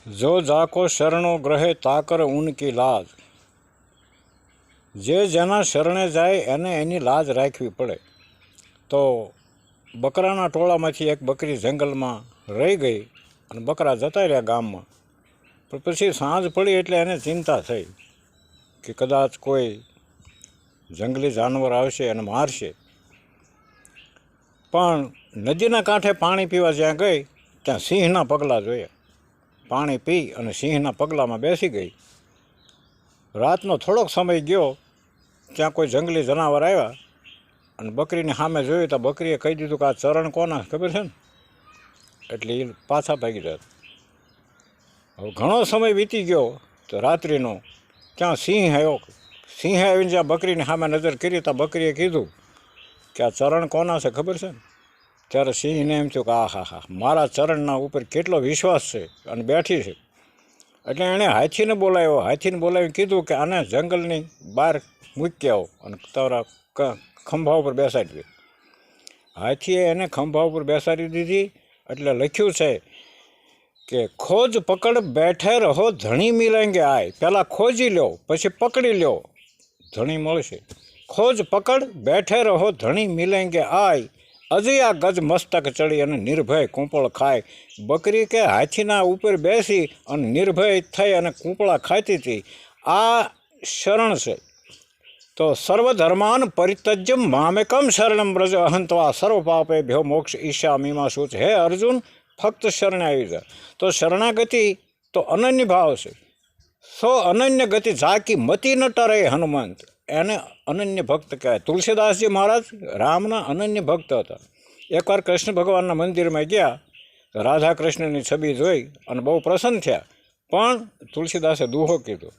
जो जाको शरणो ग्रहे ताकर उनकी लाज। जे जेना शरणे जाए एने एनी लाज राखवी पड़े। तो बकराना टोळामांथी एक बकरी जंगलमां रही गई अने बकरा जता रह्या गाममां। पण पछी सांज पड़ी एटले एने चिंता थई कि कदाच कोई जंगली जानवर आवशे अने मारशे। पण नदीना कांठे पाणी पीवा ज्यां गई त्यां सिंहना पगला जोया। पाणी पी अने सिंहना पगलामां बेसी गई। रातनो थोड़ोक समय गयो त्यां कोई जंगली जनावर आव्या अने बकरीने सामे जोयुं तो बकरीए कही दीधुं कि आ चरण कोना खबर छे ने, एटले ए पाछा भागी जात। हवे घणो समय वीती गयो तो रात्रिनो त्यां सिंह आव्यो। सिंह आवीने ज्यां बकरीने सामे नजर करी तो बकरीए कीधुं कि आ चरण कोना छे खबर छे ने। त्यारे सिंहने एम थयुं कि आ हा हा मारा चरणना उपर केटलो विश्वास छे अने बेठी छे। एटले एणे हाथीने बोलाव्यो। हाथीने बोलावीने कीधुं कि आने जंगलनी बहार मूकी आवो अने तारा खंभा पर बेसाड़ी दे। हाथीए एने खंभा पर बेसाड़ी दीधी। एटले लख्युं छे कि खोज पकड़ बैठे रहो धणी मिलेंगे आय। पहला खोजी लो पछी पकड़ी लो धणी मळशे। खोज पकड़ बैठे रहो धणी मिलेंगे आय। अजया गज मस्तक चढ़ी अने निर्भय कूंपळ खाय। बकरी के हाथीना उपर बेसी अने निर्भय थई अने कूंपळा खाती थी। आ शरण छे। तो सर्वधर्मान परित्यज्य मामेकम शरणम व्रज अहं त्वा सर्व पापेभ्यो मोक्ष ईशामीमा शुच। हे अर्जुन फक्त शरणे आई जा। तो शरणागति तो अनन्य भाव से। सो अनन्य गति जाकी मती न टरे हनुमंत एने अनन्य भक्त कहे। तुलसीदास जी महाराज रामना अनन्य भक्त था। एक बार कृष्ण भगवान मंदिर में गया तो राधा कृष्ण की छवि जोई और बहु प्रसन्न थया। पण तुलसीदासे दूहो कीधो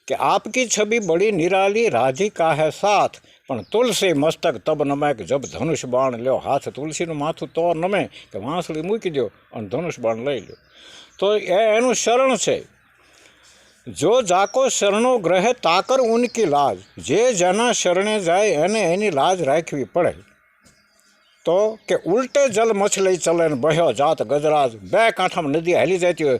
कि आपकी छवि बड़ी निराली राधिका है साथ, पण तुलसी मस्तक तब नमे कि जब धनुष बाण ल्यो हाथ। तुलसी माथु तो नमे कि वांसળી मूकी दो और धनुष बाण लई लो। तो एनु शरण छे। जो जाको शरणो ग्रहे ताकर उनकी लाज। जे जना शरणे जाए एने एनी लाज राखवी पड़े। तो के उल्टे जल मछली चले बह्यो जात गजराज। बे कांठा में नदी हाली जाती हो